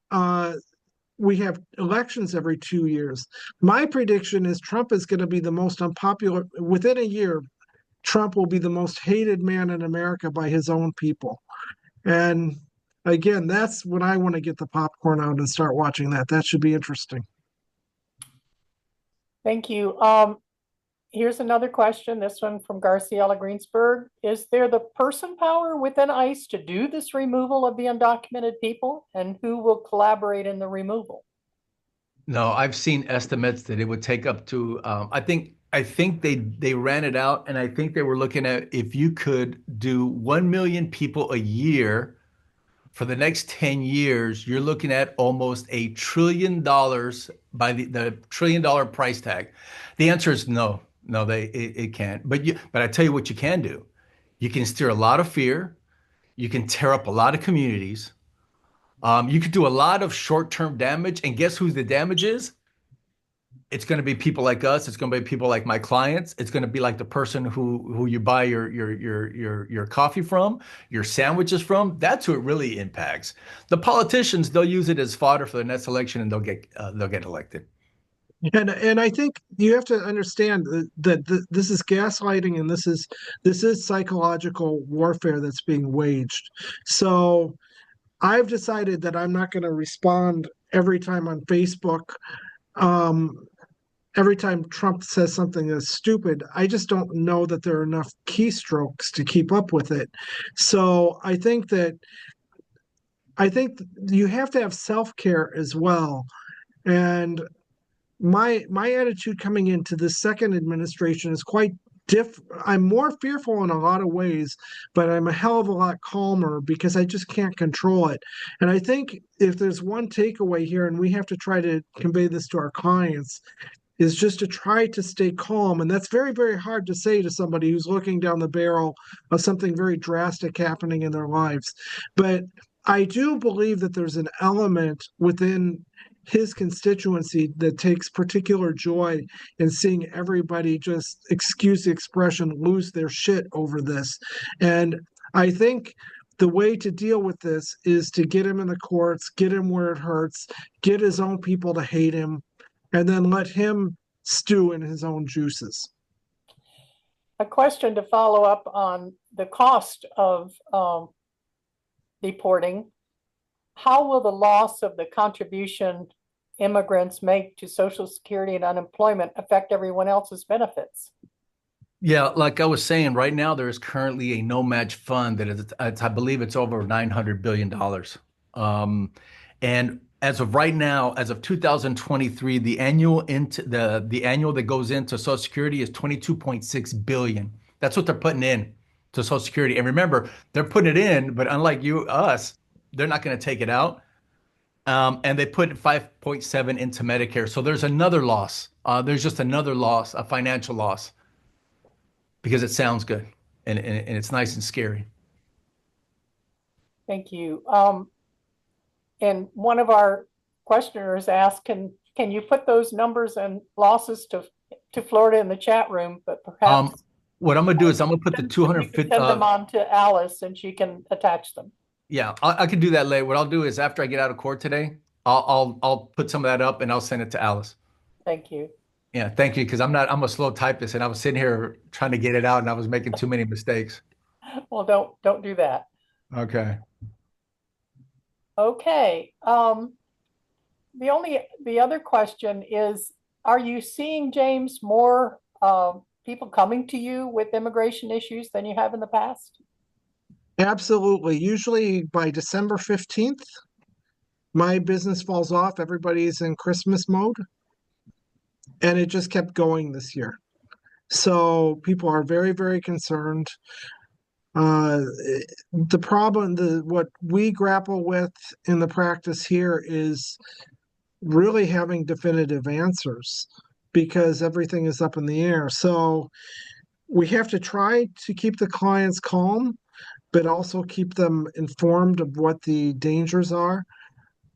Speaker 2: we have elections every 2 years. My prediction is Trump is going to be the most unpopular. Within a year, Trump will be the most hated man in America by his own people. And again, that's when I want to get the popcorn out and start watching that. That should be interesting.
Speaker 3: Thank you. Here's another question, this one from Garciela Greensburg. Is there the person power within ICE to do this removal of the undocumented people, and who will collaborate in the removal?
Speaker 4: No, I've seen estimates that it would take up to, I think they ran it out, and I think they were looking at if you could do 1 million people a year for the next 10 years, you're looking at almost $1 trillion by the $1 trillion price tag. The answer is no. No, it can't. But I tell you what you can do. You can stir a lot of fear. You can tear up a lot of communities. You could do a lot of short-term damage. And guess who the damage is? It's going to be people like us. It's going to be people like my clients. It's going to be like the person who you buy your coffee from, your sandwiches from. That's who it really impacts. The politicians, they'll use it as fodder for the next election, and they'll get elected.
Speaker 2: And I think you have to understand that this is gaslighting, and this is psychological warfare that's being waged. So I've decided that I'm not going to respond every time on Facebook. Every time Trump says something that's stupid, I just don't know that there are enough keystrokes to keep up with it. So I think that I think you have to have self-care as well. And my attitude coming into the second administration is quite I'm more fearful in a lot of ways, but I'm a hell of a lot calmer because I just can't control it. And I think if there's one takeaway here, and we have to try to convey this to our clients, is just to try to stay calm. And that's very, very hard to say to somebody who's looking down the barrel of something very drastic happening in their lives. But I do believe that there's an element within his constituency that takes particular joy in seeing everybody, just excuse the expression, lose their shit over this. And I think the way to deal with this is to get him in the courts, get him where it hurts, get his own people to hate him, and then let him stew in his own juices.
Speaker 3: A question to follow up on the cost of deporting. How will the loss of the contribution immigrants make to Social Security and unemployment affect everyone else's benefits?
Speaker 4: Yeah, like I was saying, right now there is currently a no match fund that is, I believe it's over $900 billion. And as of right now, as of 2023, the annual that goes into Social Security is 22.6 billion. That's what they're putting in to Social Security. And remember, they're putting it in, but unlike us, they're not going to take it out. And they put 5.7 into Medicare. So there's another loss. There's just another loss, a financial loss, because it sounds good and it's nice and scary.
Speaker 3: Thank you. And one of our questioners asked, can you put those numbers and losses to Florida in the chat room? But perhaps
Speaker 4: what I'm gonna do is I'm gonna put the
Speaker 3: you
Speaker 4: 250.
Speaker 3: can send them on to Alice and she can attach them.
Speaker 4: Yeah, I can do that later. What I'll do is after I get out of court today, I'll put some of that up and I'll send it to Alice.
Speaker 3: Thank you.
Speaker 4: Yeah, thank you, because I'm a slow typist and I was sitting here trying to get it out and I was making too many mistakes.
Speaker 3: Well, don't do that.
Speaker 4: Okay.
Speaker 3: Okay. The other question is, are you seeing, James, more people coming to you with immigration issues than you have in the past?
Speaker 2: Absolutely. Usually by December 15th, my business falls off. Everybody's in Christmas mode. And it just kept going this year. So people are very, very concerned. The problem, what we grapple with in the practice here is really having definitive answers because everything is up in the air. So we have to try to keep the clients calm, but also keep them informed of what the dangers are.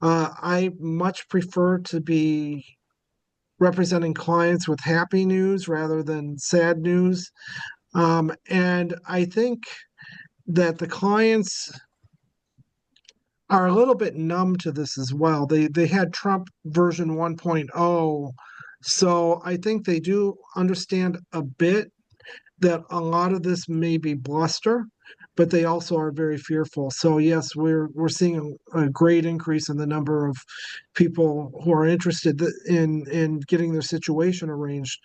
Speaker 2: I much prefer to be representing clients with happy news rather than sad news. And I think that the clients are a little bit numb to this as well. They had Trump version 1.0, so I think they do understand a bit that a lot of this may be bluster, but they also are very fearful. So yes, we're seeing a great increase in the number of people who are interested in getting their situation arranged.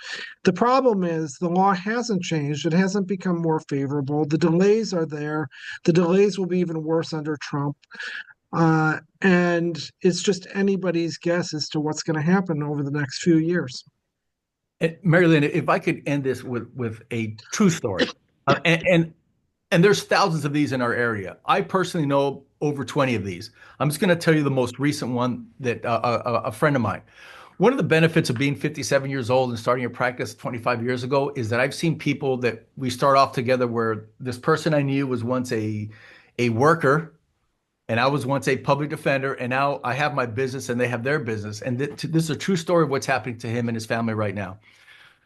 Speaker 2: The problem is the law hasn't changed. It hasn't become more favorable. The delays are there. The delays will be even worse under Trump. And it's just anybody's guess as to what's going to happen over the next few years.
Speaker 4: Mary Lynn, if I could end this with a true story, and there's thousands of these in our area. I personally know over 20 of these. I'm just going to tell you the most recent one that a friend of mine. One of the benefits of being 57 years old and starting a practice 25 years ago is that I've seen people that we start off together where this person I knew was once a worker and I was once a public defender, and now I have my business and they have their business. And this is a true story of what's happening to him and his family right now.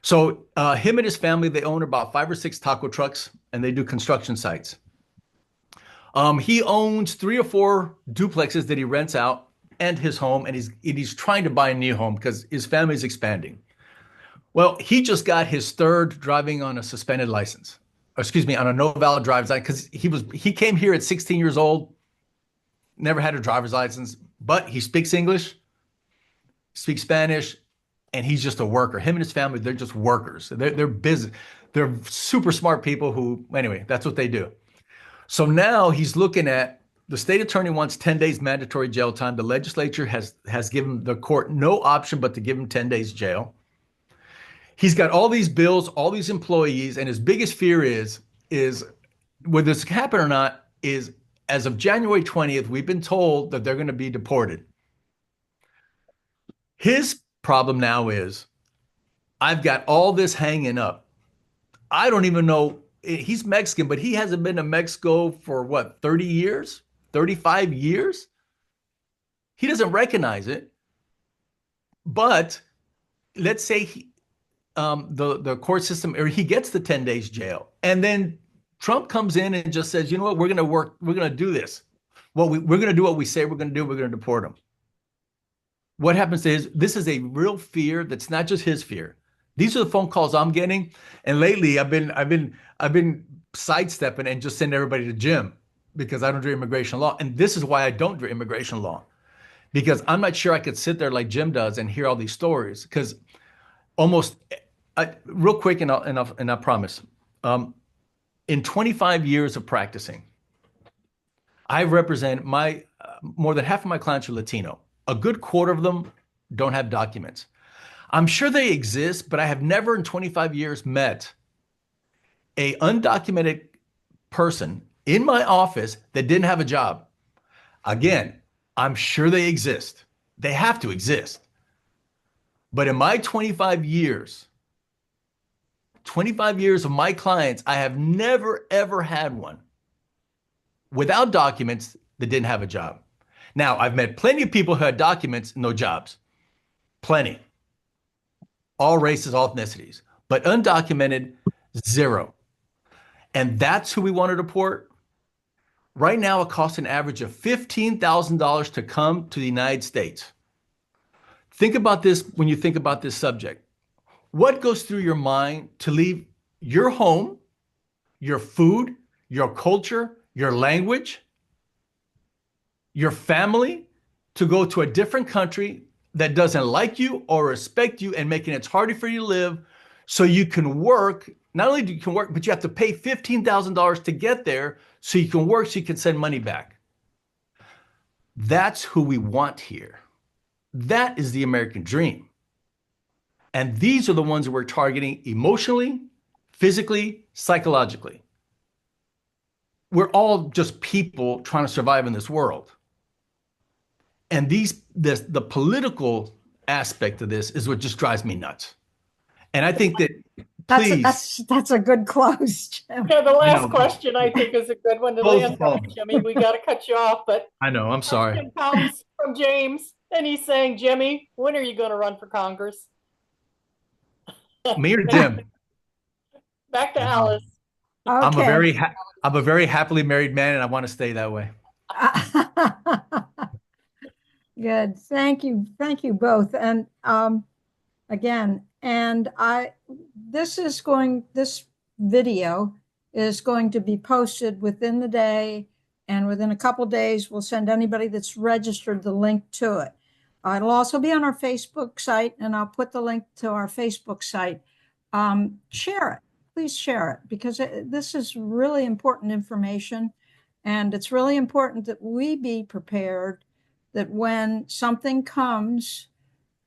Speaker 4: So him and his family, they own about 5 or 6 taco trucks and they do construction sites. He owns 3 or 4 duplexes that he rents out and his home, and he's trying to buy a new home because his family is expanding. Well, he just got his 3rd driving on a suspended license. Excuse me, on a no valid driver's license, because he came here at 16 years old, never had a driver's license, but he speaks English, speaks Spanish, and he's just a worker. Him and his family, they're just workers. They're busy. They're super smart people who, anyway, that's what they do. So now he's looking at The state attorney wants 10 days mandatory jail time. The legislature has given the court no option but to give him 10 days jail. He's got all these bills, all these employees, and his biggest fear is whether this happen or not, is as of January 20th, we've been told that they're going to be deported. His problem now is, I've got all this hanging up. I don't even know, he's Mexican, but he hasn't been to Mexico for what, 30 years, 35 years? He doesn't recognize it. But let's say the court system, or he gets the 10 days jail, and then Trump comes in and just says, you know what, we're going to do this. Well, we're going to do what we say we're going to do. We're going to deport him. What happens is, this is a real fear that's not just his fear. These are the phone calls I'm getting, and lately I've been sidestepping and just sending everybody to Jim because I don't do immigration law, and this is why I don't do immigration law, because I'm not sure I could sit there like Jim does and hear all these stories. Because almost, real quick, and I promise, in 25 years of practicing, I represent more than half of my clients are Latino. A good quarter of them don't have documents. I'm sure they exist, but I have never in 25 years met an undocumented person in my office that didn't have a job. Again, I'm sure they exist. They have to exist. But in my 25 years of my clients, I have never, ever had one without documents that didn't have a job. Now, I've met plenty of people who had documents, no jobs. Plenty. All races, all ethnicities. But undocumented, zero. And that's who we want to deport. Right now, it costs an average of $15,000 to come to the United States. Think about this when you think about this subject. What goes through your mind to leave your home, your food, your culture, your language, your family, to go to a different country that doesn't like you or respect you and making it harder for you to live so you can work? Not only do you can work, but you have to pay $15,000 to get there so you can work, so you can send money back. That's who we want here. That is the American dream. And these are the ones that we're targeting emotionally, physically, psychologically. We're all just people trying to survive in this world. And the political aspect of this is what just drives me nuts. And I think that, please.
Speaker 1: That's a good close, Jim.
Speaker 3: Yeah, the last question I think is a good one to
Speaker 4: Close
Speaker 3: land
Speaker 4: the
Speaker 3: on,
Speaker 4: phone.
Speaker 3: Jimmy. We got to cut you off, but
Speaker 4: I know, I'm sorry.
Speaker 3: question comes from James, and he's saying, Jimmy, when are you going to run for Congress?
Speaker 4: Me or Jim?
Speaker 3: Back to Alice.
Speaker 4: I'm
Speaker 1: Okay.
Speaker 4: a very happily married man, and I want to stay that way.
Speaker 1: Good. Thank you. Thank you both. And again, this video is going to be posted within the day, and within a couple days, we'll send anybody that's registered the link to it. It'll also be on our Facebook site, and I'll put the link to our Facebook site. Share it. Please share it, because this is really important information, and it's really important that we be prepared that when something comes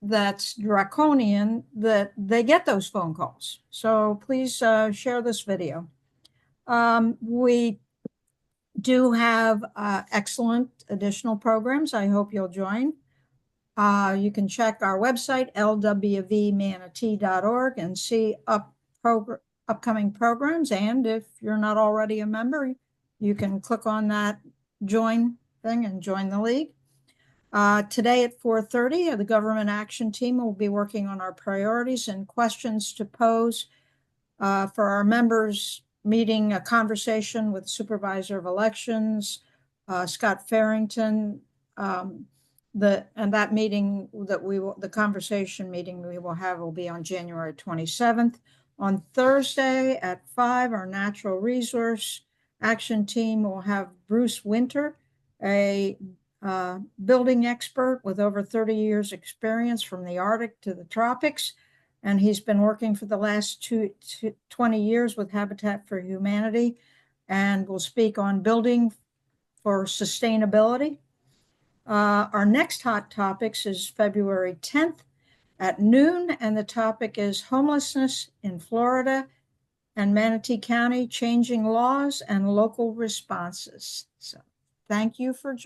Speaker 1: that's draconian, that they get those phone calls. So please share this video. We do have excellent additional programs. I hope you'll join. You can check our website, lwvmanatee.org, and see upcoming programs. And if you're not already a member, you can click on that join thing and join the league. Today at 4:30, the government action team will be working on our priorities and questions to pose for our members meeting, a conversation with Supervisor of Elections, Scott Farrington. And that meeting the conversation meeting we will have will be on January 27th. On Thursday at 5, our natural resource action team will have Bruce Winter, a building expert with over 30 years experience from the Arctic to the tropics. And he's been working for the last 20 years with Habitat for Humanity, and will speak on building for sustainability. Our next hot topics is February 10th at noon, and the topic is homelessness in Florida and Manatee County, changing laws and local responses. So thank you for joining.